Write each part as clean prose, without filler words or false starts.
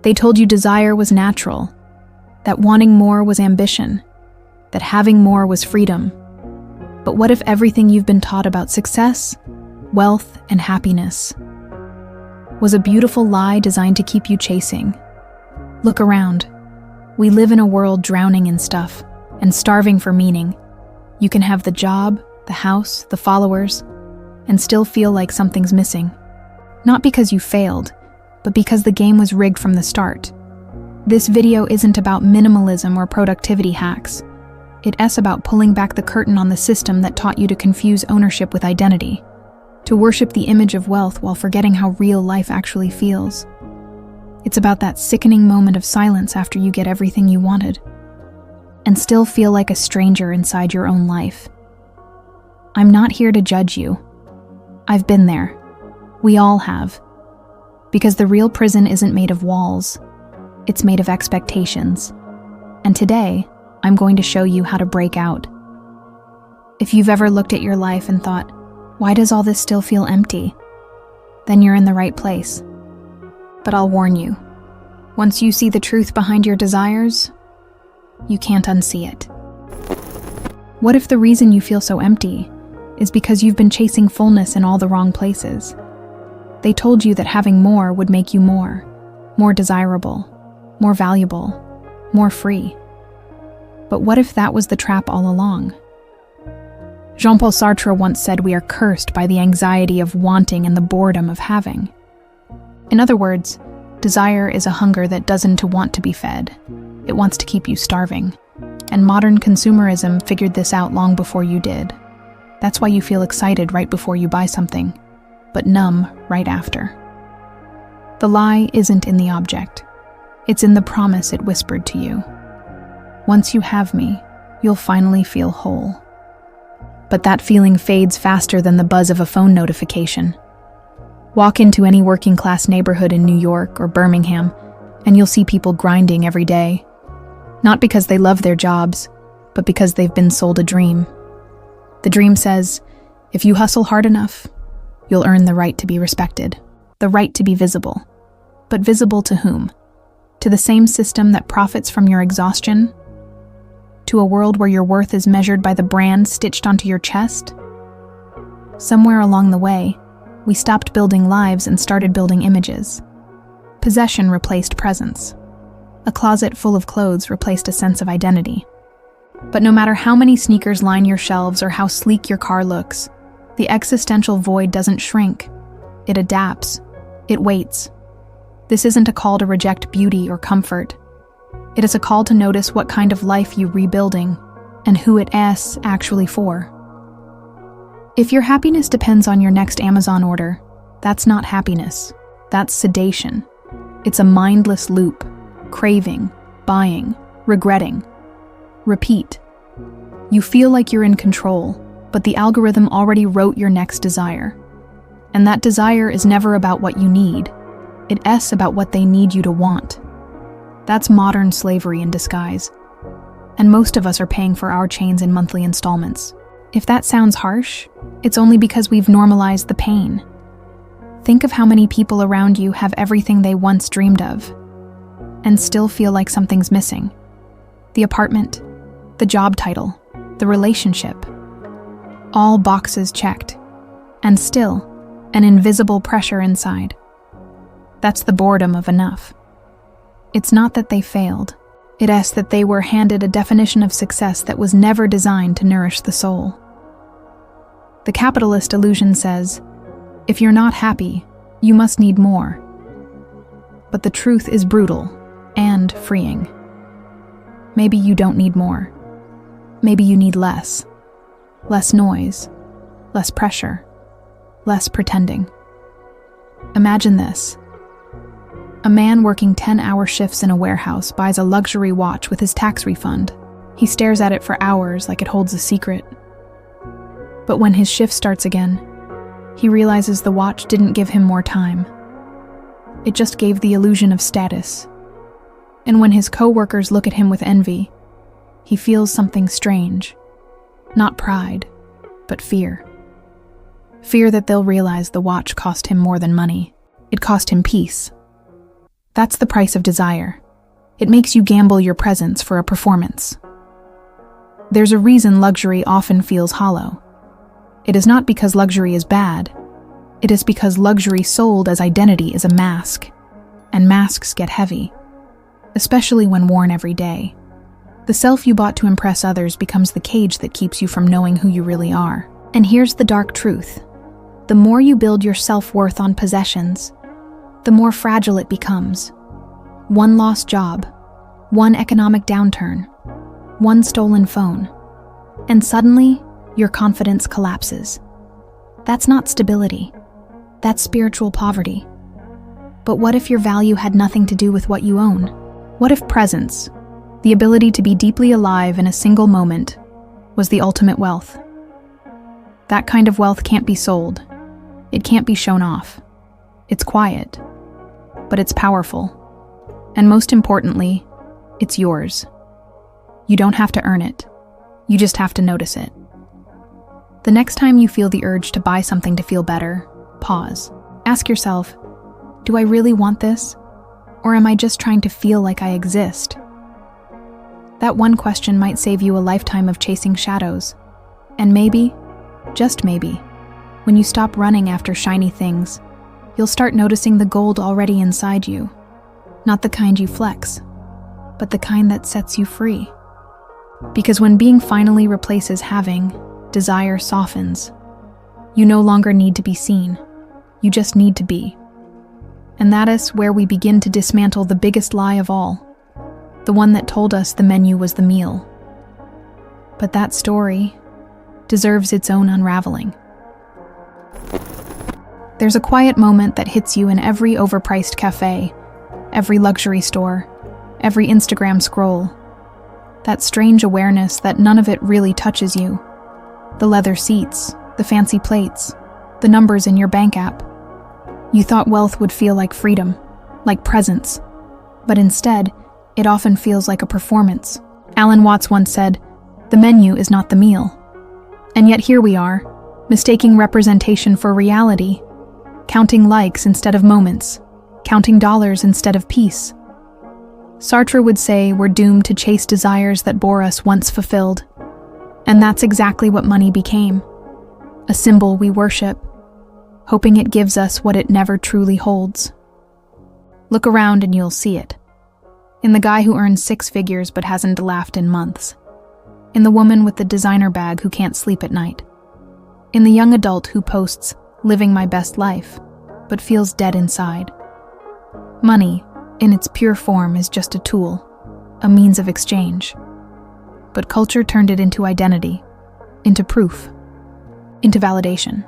They told you desire was natural, that wanting more was ambition, that having more was freedom. But what if everything you've been taught about success, wealth, and happiness was a beautiful lie designed to keep you chasing? Look around. We live in a world drowning in stuff and starving for meaning. You can have the job, the house, the followers, and still feel like something's missing. Not because you failed, but because the game was rigged from the start. This video isn't about minimalism or productivity hacks. It's about pulling back the curtain on the system that taught you to confuse ownership with identity, to worship the image of wealth while forgetting how real life actually feels. It's about that sickening moment of silence after you get everything you wanted, and still feel like a stranger inside your own life. I'm not here to judge you. I've been there. We all have. Because the real prison isn't made of walls. It's made of expectations. And today, I'm going to show you how to break out. If you've ever looked at your life and thought, why does all this still feel empty? Then you're in the right place. But I'll warn you, once you see the truth behind your desires, you can't unsee it. What if the reason you feel so empty is because you've been chasing fullness in all the wrong places? They told you that having more would make you more desirable, more valuable, more free. But what if that was the trap all along? Jean-Paul Sartre once said we are cursed by the anxiety of wanting and the boredom of having. In other words, desire is a hunger that doesn't want to be fed. It wants to keep you starving. And modern consumerism figured this out long before you did. That's why you feel excited right before you buy something, but numb right after. The lie isn't in the object. It's in the promise it whispered to you. Once you have me, you'll finally feel whole. But that feeling fades faster than the buzz of a phone notification. Walk into any working-class neighborhood in New York or Birmingham, and you'll see people grinding every day. Not because they love their jobs, but because they've been sold a dream. The dream says, if you hustle hard enough, you'll earn the right to be respected, the right to be visible. But visible to whom? To the same system that profits from your exhaustion? To a world where your worth is measured by the brand stitched onto your chest? Somewhere along the way, we stopped building lives and started building images. Possession replaced presence. A closet full of clothes replaced a sense of identity. But no matter how many sneakers line your shelves or how sleek your car looks, the existential void doesn't shrink. It adapts. It waits. This isn't a call to reject beauty or comfort. It is a call to notice what kind of life you're rebuilding and who it's actually for. If your happiness depends on your next Amazon order, that's not happiness. That's sedation. It's a mindless loop. Craving, buying, regretting. Repeat. You feel like you're in control, but the algorithm already wrote your next desire. And that desire is never about what you need. It's about what they need you to want. That's modern slavery in disguise. And most of us are paying for our chains in monthly installments. If that sounds harsh, it's only because we've normalized the pain. Think of how many people around you have everything they once dreamed of, and still feel like something's missing. The apartment, the job title, the relationship. All boxes checked, and still, an invisible pressure inside. That's the boredom of enough. It's not that they failed. It's that they were handed a definition of success that was never designed to nourish the soul. The capitalist illusion says, if you're not happy, you must need more. But the truth is brutal and freeing. Maybe you don't need more. Maybe you need less. Less noise, less pressure, less pretending. Imagine this. A man working 10-hour shifts in a warehouse buys a luxury watch with his tax refund. He stares at it for hours like it holds a secret. But when his shift starts again, he realizes the watch didn't give him more time. It just gave the illusion of status. And when his co-workers look at him with envy, he feels something strange. Not pride, but fear. Fear that they'll realize the watch cost him more than money. It cost him peace. That's the price of desire. It makes you gamble your presence for a performance. There's a reason luxury often feels hollow. It is not because luxury is bad. It is because luxury sold as identity is a mask, and masks get heavy, especially when worn every day. The self you bought to impress others becomes the cage that keeps you from knowing who you really are. And here's the dark truth. The more you build your self-worth on possessions, the more fragile it becomes. One lost job, one economic downturn, one stolen phone, and suddenly your confidence collapses. That's not stability. That's spiritual poverty. But what if your value had nothing to do with what you own? What if presence, the ability to be deeply alive in a single moment, was the ultimate wealth? That kind of wealth can't be sold. It can't be shown off. It's quiet, but it's powerful. And most importantly, it's yours. You don't have to earn it. You just have to notice it. The next time you feel the urge to buy something to feel better, pause. Ask yourself, do I really want this? Or am I just trying to feel like I exist? That one question might save you a lifetime of chasing shadows. And maybe, just maybe, when you stop running after shiny things, you'll start noticing the gold already inside you. Not the kind you flex, but the kind that sets you free. Because when being finally replaces having, desire softens. You no longer need to be seen. You just need to be. And that is where we begin to dismantle the biggest lie of all, the one that told us the menu was the meal. But that story deserves its own unraveling. There's a quiet moment that hits you in every overpriced cafe, every luxury store, every Instagram scroll. That strange awareness that none of it really touches you. The leather seats, the fancy plates, the numbers in your bank app. You thought wealth would feel like freedom, like presence. But instead, it often feels like a performance. Alan Watts once said, "The menu is not the meal." And yet here we are, mistaking representation for reality, counting likes instead of moments, counting dollars instead of peace. Sartre would say we're doomed to chase desires that bore us once fulfilled. And that's exactly what money became. A symbol we worship, hoping it gives us what it never truly holds. Look around and you'll see it. In the guy who earns 6 figures but hasn't laughed in months. In the woman with the designer bag who can't sleep at night. In the young adult who posts, "living my best life," but feels dead inside. Money, in its pure form, is just a tool, a means of exchange. But culture turned it into identity, into proof, into validation.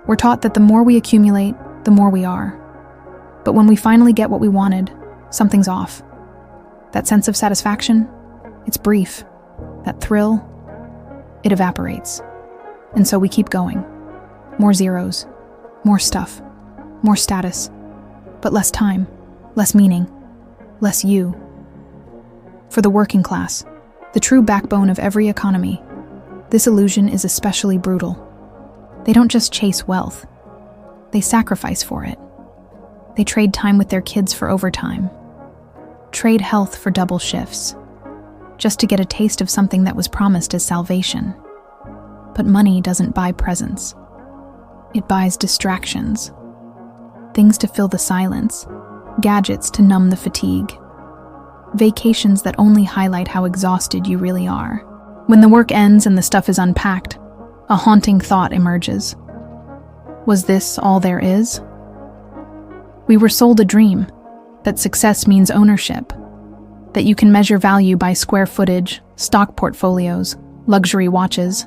We're taught that the more we accumulate, the more we are. But when we finally get what we wanted, something's off. That sense of satisfaction, it's brief. That thrill, it evaporates. And so we keep going. More zeros, more stuff, more status, but less time, less meaning, less you. For the working class, the true backbone of every economy, this illusion is especially brutal. They don't just chase wealth, they sacrifice for it. They trade time with their kids for overtime, trade health for double shifts, just to get a taste of something that was promised as salvation. But money doesn't buy presents. It buys distractions. Things to fill the silence, gadgets to numb the fatigue, vacations that only highlight how exhausted you really are. When the work ends and the stuff is unpacked, a haunting thought emerges. Was this all there is? We were sold a dream, that success means ownership, that you can measure value by square footage, stock portfolios, luxury watches.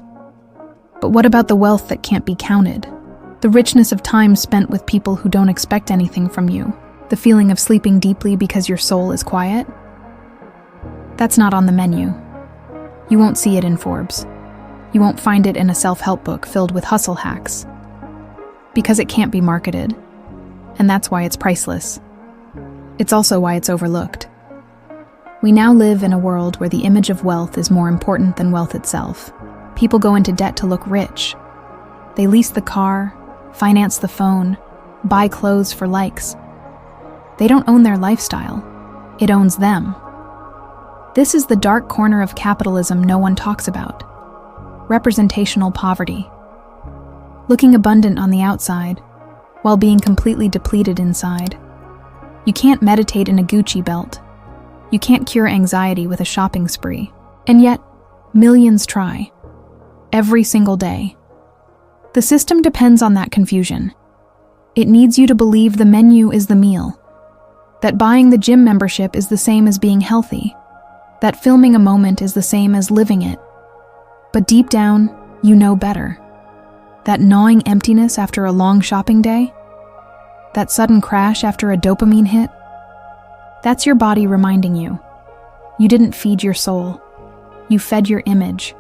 But what about the wealth that can't be counted? The richness of time spent with people who don't expect anything from you? The feeling of sleeping deeply because your soul is quiet? That's not on the menu. You won't see it in Forbes. You won't find it in a self-help book filled with hustle hacks. Because it can't be marketed. And that's why it's priceless. It's also why it's overlooked. We now live in a world where the image of wealth is more important than wealth itself. People go into debt to look rich. They lease the car, finance the phone, buy clothes for likes. They don't own their lifestyle. It owns them. This is the dark corner of capitalism no one talks about. Representational poverty. Looking abundant on the outside, while being completely depleted inside. You can't meditate in a Gucci belt. You can't cure anxiety with a shopping spree. And yet, millions try. Every single day. The system depends on that confusion. It needs you to believe the menu is the meal. That buying the gym membership is the same as being healthy. That filming a moment is the same as living it. But deep down, you know better. That gnawing emptiness after a long shopping day? That sudden crash after a dopamine hit? That's your body reminding you. You didn't feed your soul. You fed your image.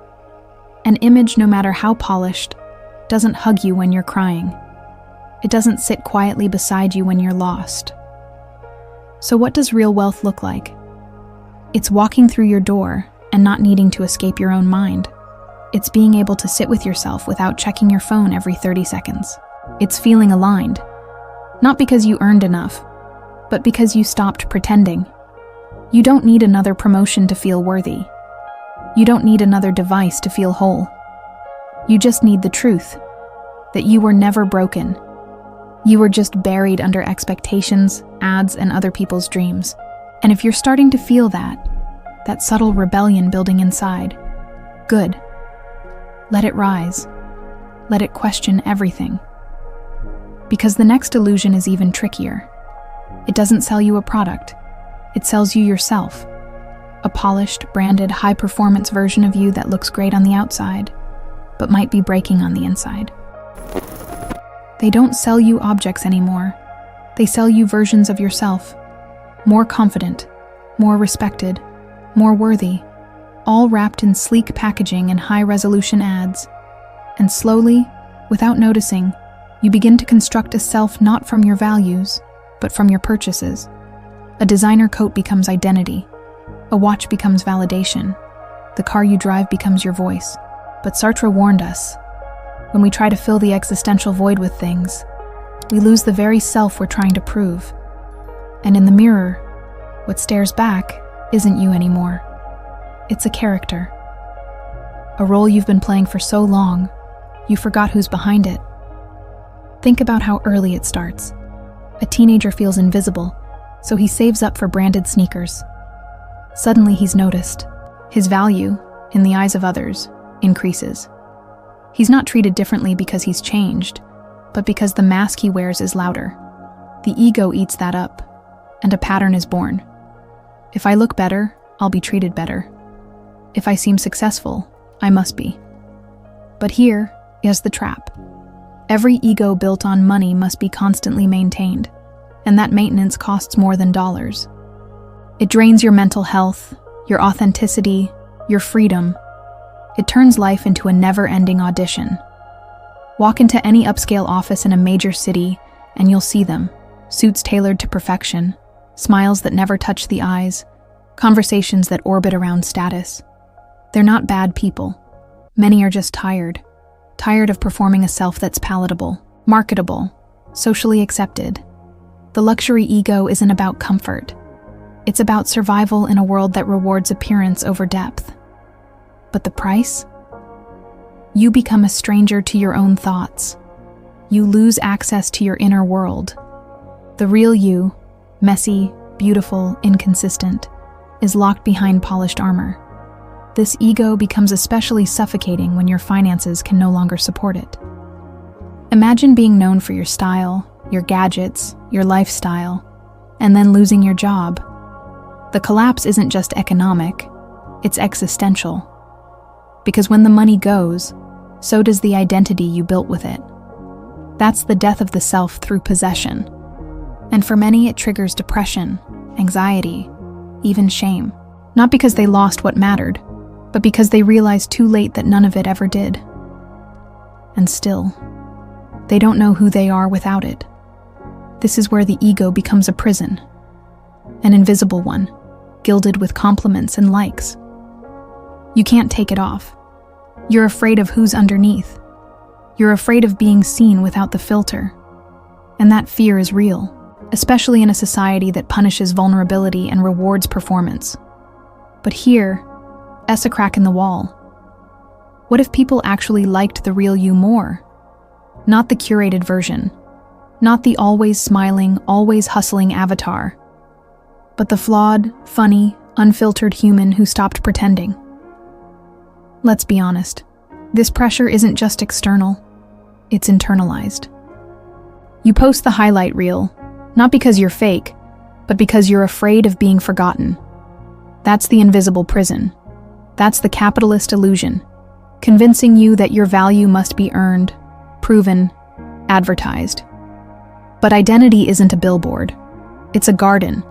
An image, no matter how polished, doesn't hug you when you're crying. It doesn't sit quietly beside you when you're lost. So what does real wealth look like? It's walking through your door and not needing to escape your own mind. It's being able to sit with yourself without checking your phone every 30 seconds. It's feeling aligned. Not because you earned enough, but because you stopped pretending. You don't need another promotion to feel worthy. You don't need another device to feel whole. You just need the truth, that you were never broken. You were just buried under expectations, ads, and other people's dreams. And if you're starting to feel that subtle rebellion building inside, good. Let it rise. Let it question everything. Because the next illusion is even trickier. It doesn't sell you a product. It sells you yourself. A polished, branded, high-performance version of you that looks great on the outside, but might be breaking on the inside. They don't sell you objects anymore. They sell you versions of yourself. More confident, more respected, more worthy, all wrapped in sleek packaging and high-resolution ads. And slowly, without noticing, you begin to construct a self not from your values, but from your purchases. A designer coat becomes identity. A watch becomes validation. The car you drive becomes your voice. But Sartre warned us, when we try to fill the existential void with things, we lose the very self we're trying to prove. And in the mirror, what stares back isn't you anymore. It's a character. A role you've been playing for so long, you forgot who's behind it. Think about how early it starts. A teenager feels invisible, so he saves up for branded sneakers. Suddenly he's noticed. His value, in the eyes of others, increases. He's not treated differently because he's changed, but because the mask he wears is louder. The ego eats that up, and a pattern is born. If I look better, I'll be treated better. If I seem successful, I must be. But here is the trap. Every ego built on money must be constantly maintained, and that maintenance costs more than dollars. It drains your mental health, your authenticity, your freedom. It turns life into a never-ending audition. Walk into any upscale office in a major city, and you'll see them. Suits tailored to perfection, smiles that never touch the eyes, conversations that orbit around status. They're not bad people. Many are just tired of performing a self that's palatable, marketable, socially accepted. The luxury ego isn't about comfort. It's about survival in a world that rewards appearance over depth. But the price? You become a stranger to your own thoughts. You lose access to your inner world. The real you, messy, beautiful, inconsistent, is locked behind polished armor. This ego becomes especially suffocating when your finances can no longer support it. Imagine being known for your style, your gadgets, your lifestyle, and then losing your job. The collapse isn't just economic, it's existential. Because when the money goes, so does the identity you built with it. That's the death of the self through possession. And for many, it triggers depression, anxiety, even shame. Not because they lost what mattered, but because they realized too late that none of it ever did. And still, they don't know who they are without it. This is where the ego becomes a prison, an invisible one, gilded with compliments and likes. You can't take it off. You're afraid of who's underneath. You're afraid of being seen without the filter. And that fear is real. especially in a society that punishes vulnerability and rewards performance. But here, is a crack in the wall. What if people actually liked the real you more? Not the curated version, not the always smiling, always hustling avatar, but the flawed, funny, unfiltered human who stopped pretending. Let's be honest, this pressure isn't just external, it's internalized. You post the highlight reel, not because you're fake, but because you're afraid of being forgotten. That's the invisible prison. That's the capitalist illusion, convincing you that your value must be earned, proven, advertised. But identity isn't a billboard. It's a garden.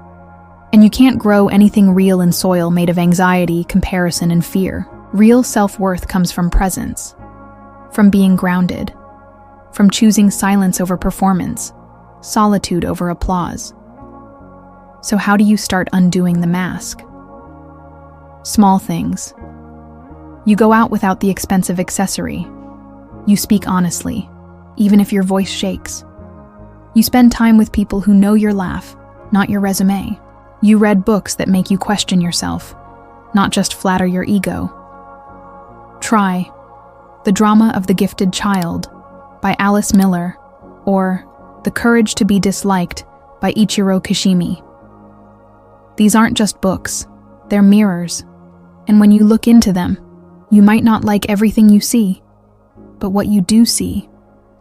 And you can't grow anything real in soil made of anxiety, comparison, and fear. Real self-worth comes from presence, from being grounded, from choosing silence over performance, solitude over applause. So how do you start undoing the mask? Small things. You go out without the expensive accessory. You speak honestly, even if your voice shakes. You spend time with people who know your laugh, not your resume. You read books that make you question yourself, not just flatter your ego. Try The Drama of the Gifted Child by Alice Miller, or The Courage to be Disliked by Ichiro Kishimi. These aren't just books, they're mirrors. And when you look into them, you might not like everything you see, but what you do see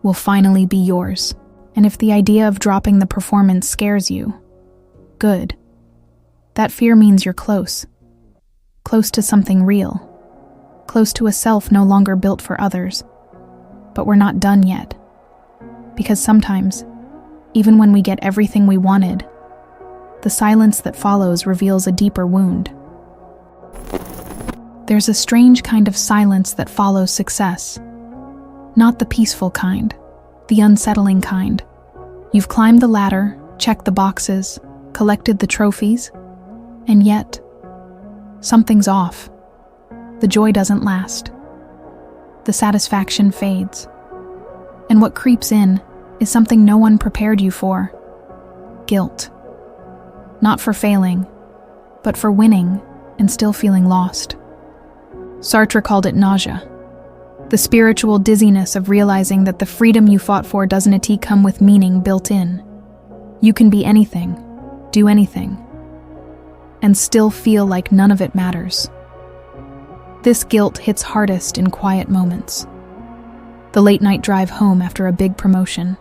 will finally be yours. And if the idea of dropping the performance scares you, good. That fear means you're close to something real, close to a self no longer built for others. But we're not done yet, because sometimes, even when we get everything we wanted, the silence that follows reveals a deeper wound. There's a strange kind of silence that follows success. Not the peaceful kind, the unsettling kind. You've climbed the ladder, checked the boxes, collected the trophies, and yet, something's off. The joy doesn't last. The satisfaction fades. And what creeps in is something no one prepared you for. Guilt. Not for failing, but for winning and still feeling lost. Sartre called it nausea. The spiritual dizziness of realizing that the freedom you fought for doesn't come with meaning built in. You can be anything, do anything, and still feel like none of it matters. This guilt hits hardest in quiet moments. The late-night drive home after a big promotion.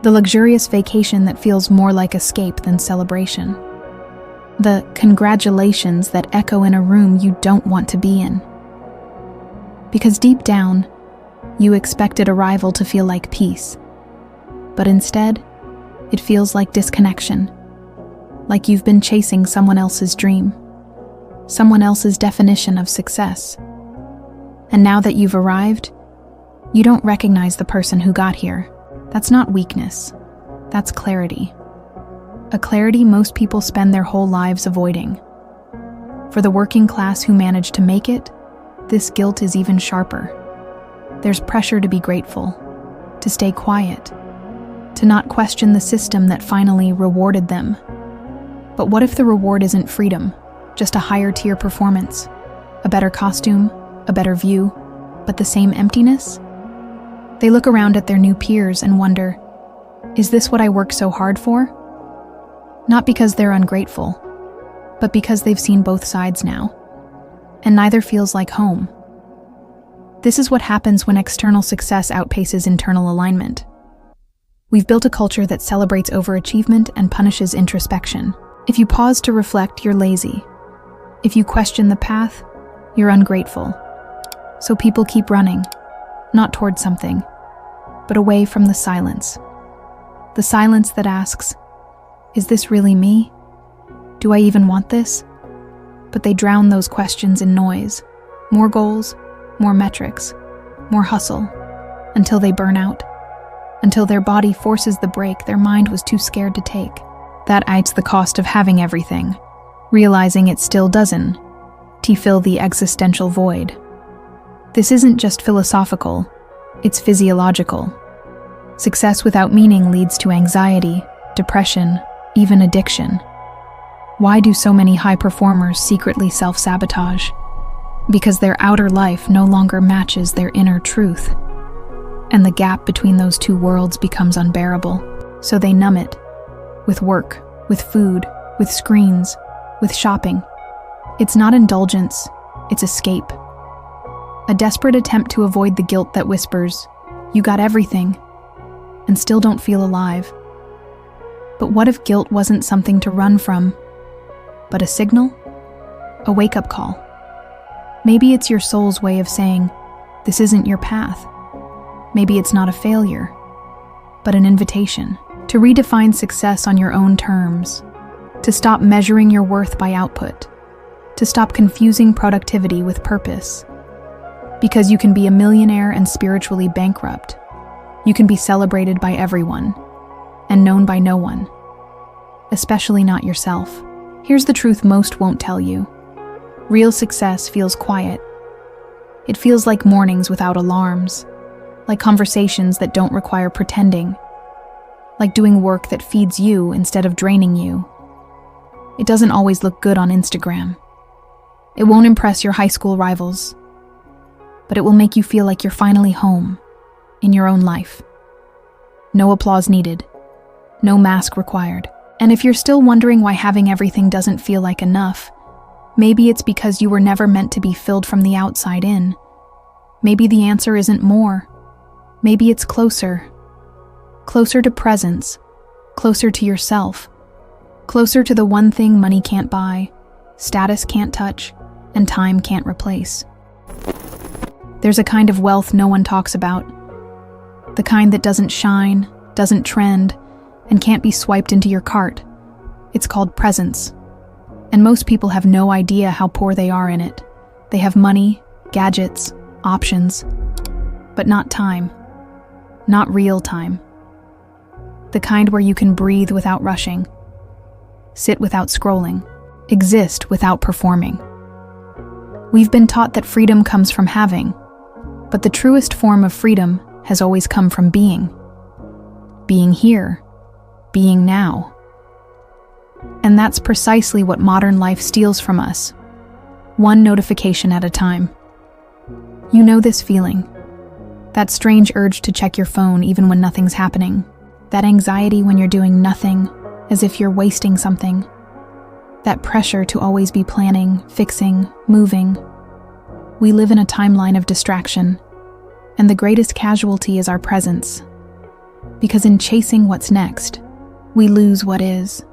The luxurious vacation that feels more like escape than celebration. The congratulations that echo in a room you don't want to be in. Because deep down, you expected arrival to feel like peace. But instead, it feels like disconnection. Like you've been chasing someone else's dream. Someone else's definition of success. And now that you've arrived, you don't recognize the person who got here. That's not weakness. That's clarity. A clarity most people spend their whole lives avoiding. For the working class who manage to make it, this guilt is even sharper. There's pressure to be grateful, to stay quiet, to not question the system that finally rewarded them. But what if the reward isn't freedom, just a higher tier performance, a better costume, a better view, but the same emptiness? They look around at their new peers and wonder, is this what I worked so hard for? Not because they're ungrateful, but because they've seen both sides now, and neither feels like home. This is what happens when external success outpaces internal alignment. We've built a culture that celebrates overachievement and punishes introspection. If you pause to reflect, you're lazy. If you question the path, you're ungrateful. So people keep running, not towards something, but away from the silence. The silence that asks, is this really me? Do I even want this? But they drown those questions in noise. More goals, more metrics, more hustle, until they burn out. Until their body forces the break their mind was too scared to take. That adds the cost of having everything, realizing it still doesn't, to fill the existential void. This isn't just philosophical, it's physiological. Success without meaning leads to anxiety, depression, even addiction. Why do so many high performers secretly self-sabotage? Because their outer life no longer matches their inner truth, and the gap between those two worlds becomes unbearable. So they numb it with work, with food, with screens, with shopping. It's not indulgence, it's escape. A desperate attempt to avoid the guilt that whispers, "You got everything," and still don't feel alive. But what if guilt wasn't something to run from, but a signal? A wake-up call? Maybe it's your soul's way of saying, this isn't your path. Maybe it's not a failure, but an invitation to redefine success on your own terms, to stop measuring your worth by output, to stop confusing productivity with purpose. Because you can be a millionaire and spiritually bankrupt. You can be celebrated by everyone and known by no one, especially not yourself. Here's the truth most won't tell you. Real success feels quiet. It feels like mornings without alarms, like conversations that don't require pretending, like doing work that feeds you instead of draining you. It doesn't always look good on Instagram. It won't impress your high school rivals, but it will make you feel like you're finally home in your own life. No applause needed, no mask required. And if you're still wondering why having everything doesn't feel like enough, maybe it's because you were never meant to be filled from the outside in. Maybe the answer isn't more. Maybe it's closer. Closer to presence, closer to yourself, closer to the one thing money can't buy, status can't touch, and time can't replace. There's a kind of wealth no one talks about. The kind that doesn't shine, doesn't trend, and can't be swiped into your cart. It's called presence. And most people have no idea how poor they are in it. They have money, gadgets, options, but not time. Not real time. The kind where you can breathe without rushing, sit without scrolling, exist without performing. We've been taught that freedom comes from having, but the truest form of freedom has always come from being. Being here, being now. And that's precisely what modern life steals from us, one notification at a time. You know this feeling, that strange urge to check your phone even when nothing's happening, that anxiety when you're doing nothing, as if you're wasting something, that pressure to always be planning, fixing, moving. We live in a timeline of distraction, and the greatest casualty is our presence, because in chasing what's next, we lose what is.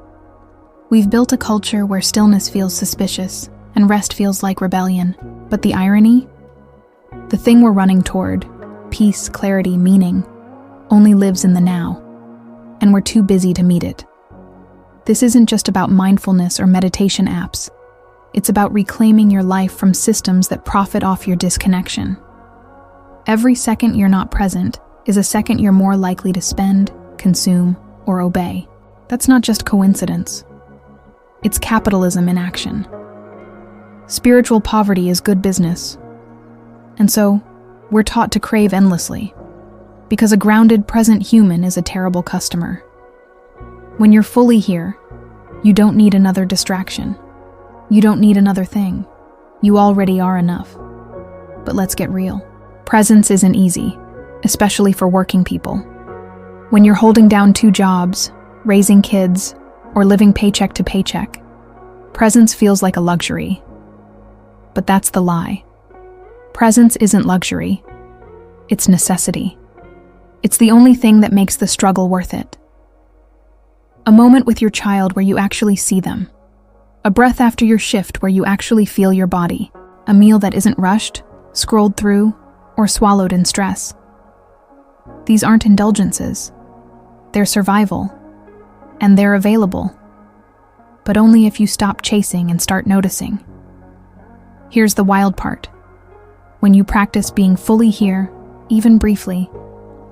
We've built a culture where stillness feels suspicious and rest feels like rebellion. But the irony? The thing we're running toward, peace, clarity, meaning, only lives in the now, and we're too busy to meet it. This isn't just about mindfulness or meditation apps. It's about reclaiming your life from systems that profit off your disconnection. Every second you're not present is a second you're more likely to spend, consume, or obey. That's not just coincidence. It's capitalism in action. Spiritual poverty is good business. And so, we're taught to crave endlessly, because a grounded, present human is a terrible customer. When you're fully here, you don't need another distraction. You don't need another thing. You already are enough. But let's get real. Presence isn't easy, especially for working people. When you're holding down 2 jobs, raising kids, or living paycheck to paycheck, presence feels like a luxury. But that's the lie. Presence isn't luxury. It's necessity. It's the only thing that makes the struggle worth it. A moment with your child where you actually see them. A breath after your shift where you actually feel your body. A meal that isn't rushed, scrolled through, or swallowed in stress. These aren't indulgences. They're survival. And they're available. But only if you stop chasing and start noticing. Here's the wild part. When you practice being fully here, even briefly,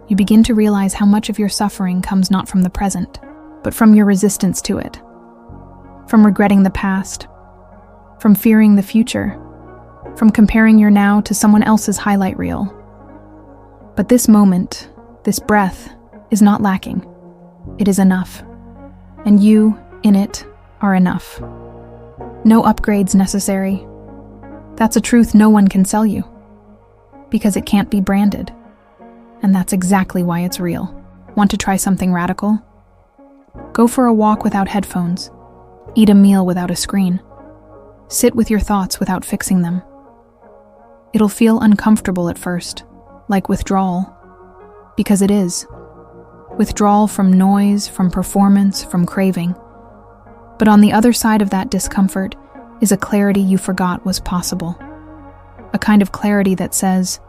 you begin to realize how much of your suffering comes not from the present, but from your resistance to it. From regretting the past, from fearing the future, from comparing your now to someone else's highlight reel. But this moment, this breath, is not lacking. It is enough. and you, in it, are enough. No upgrades necessary. That's a truth no one can sell you, because it can't be branded. And that's exactly why it's real. Want to try something radical? Go for a walk without headphones. Eat a meal without a screen. Sit with your thoughts without fixing them. It'll feel uncomfortable at first, like withdrawal, because it is. Withdrawal from noise, from performance, from craving. But on the other side of that discomfort is a clarity you forgot was possible. A kind of clarity that says,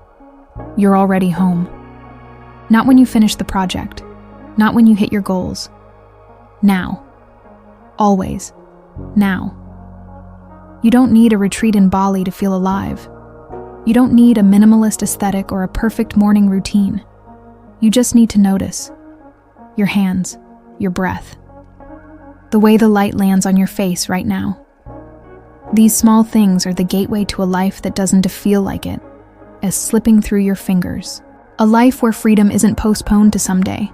you're already home. Not when you finish the project, not when you hit your goals. Now. Always. Now. You don't need a retreat in Bali to feel alive. You don't need a minimalist aesthetic or a perfect morning routine. You just need to notice. Your hands, your breath. The way the light lands on your face right now. These small things are the gateway to a life that doesn't feel like it, as slipping through your fingers. A life where freedom isn't postponed to someday.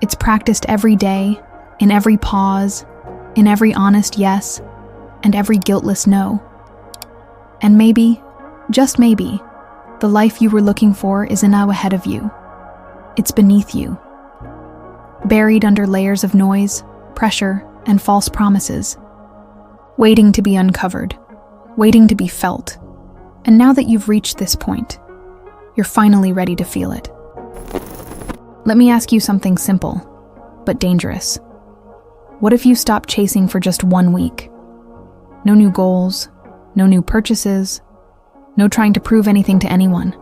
It's practiced every day, in every pause, in every honest yes, and every guiltless no. And maybe, just maybe, the life you were looking for is now ahead of you. It's beneath you. Buried under layers of noise, pressure, and false promises. Waiting to be uncovered, waiting to be felt. And now that you've reached this point, you're finally ready to feel it. Let me ask you something simple, but dangerous. What if you stopped chasing for just 1 week? No new goals, no new purchases, no trying to prove anything to anyone.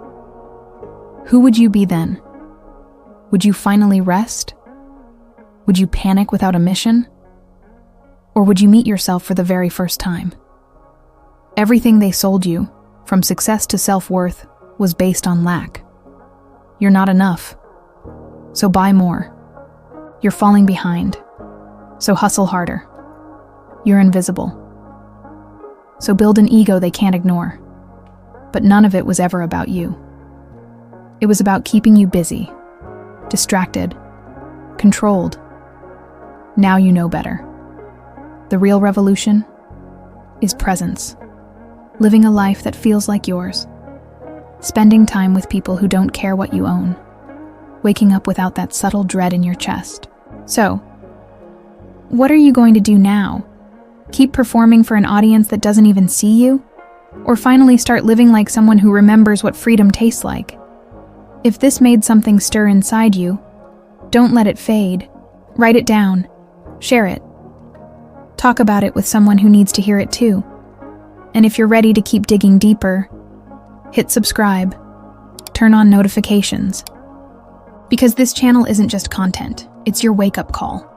Who would you be then? Would you finally rest? Would you panic without a mission? Or would you meet yourself for the very first time? Everything they sold you, from success to self-worth, was based on lack. You're not enough, so buy more. You're falling behind, so hustle harder. You're invisible, so build an ego they can't ignore. But none of it was ever about you. It was about keeping you busy, distracted, controlled. Now you know better. The real revolution is presence. Living a life that feels like yours. Spending time with people who don't care what you own. Waking up without that subtle dread in your chest. So, what are you going to do now? Keep performing for an audience that doesn't even see you? Or finally start living like someone who remembers what freedom tastes like? If this made something stir inside you, don't let it fade. Write it down. Share it. Talk about it with someone who needs to hear it too. And if you're ready to keep digging deeper, hit subscribe. Turn on notifications. Because this channel isn't just content, it's your wake-up call.